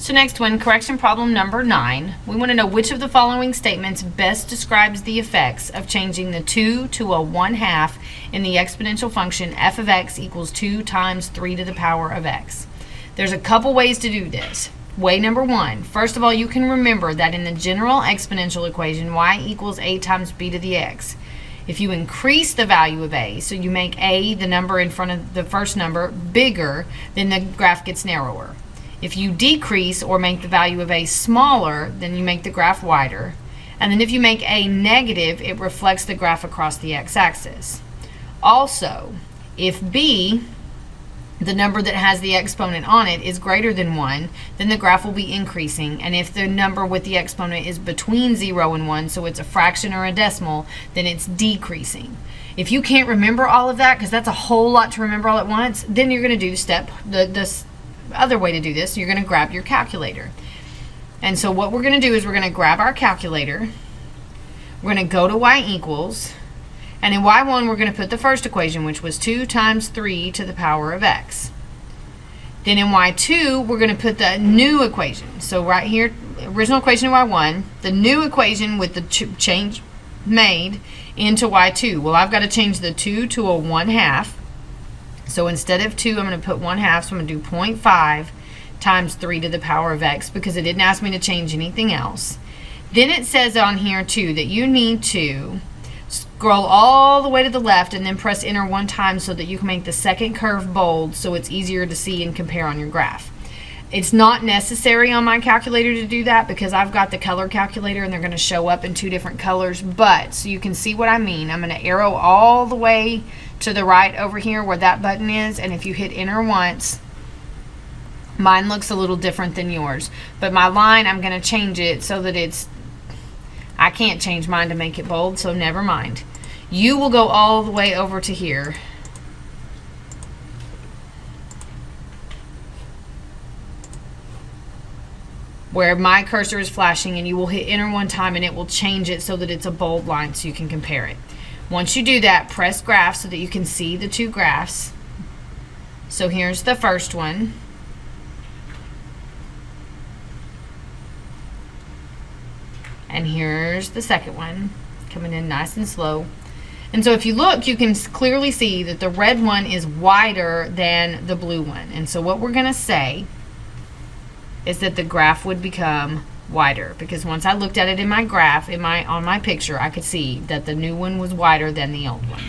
So next one, correction problem number 9. We want to know which of the following statements best describes the effects of changing the 2 to a 1/2 in the exponential function f of x equals 2 times 3 to the power of x. There's a couple ways to do this. Way number 1, first of all, you can remember that in the general exponential equation, y equals a times b to the x. If you increase the value of a, so you make a, the number in front of the first number, bigger, then the graph gets narrower. If you decrease or make the value of a smaller, then you make the graph wider. And then if you make a negative, it reflects the graph across the x-axis. Also, if b, the number that has the exponent on it, is greater than 1, then the graph will be increasing. And if the number with the exponent is between 0 and 1, so it's a fraction or a decimal, then it's decreasing. If you can't remember all of that, because that's a whole lot to remember all at once, then you're going to do the other way to do this. You're going to grab your calculator. And so what we're going to do is we're going to grab our calculator. We're going to go to y equals. And in y1, we're going to put the first equation, which was 2 times 3 to the power of x. Then in y2, we're going to put the new equation. So right here, original equation in y1, the new equation with the change made into y2. Well, I've got to change the 2 to a 1/2. So instead of 2, I'm going to put 1/2, so I'm going to do 0.5 times 3 to the power of x because it didn't ask me to change anything else. Then it says on here, too, that you need to scroll all the way to the left and then press enter 1 time so that you can make the second curve bold so it's easier to see and compare on your graph. It's not necessary on my calculator to do that because I've got the color calculator and they're going to show up in 2 different colors, but so you can see what I mean, I'm going to arrow all the way to the right over here where that button is, and if you hit enter once, mine looks a little different than yours, but my line, I'm going to change it so that I can't change mine to make it bold, so never mind. You will go all the way over to here. Where my cursor is flashing, and you will hit enter 1 time and it will change it so that it's a bold line so you can compare it. Once you do that, press graph so that you can see the 2 graphs. So here's the first one. And here's the second one, coming in nice and slow. And so if you look, you can clearly see that the red one is wider than the blue one. And so what we're going to say is that the graph would become wider, because once I looked at it in my graph, on my picture, I could see that the new one was wider than the old one.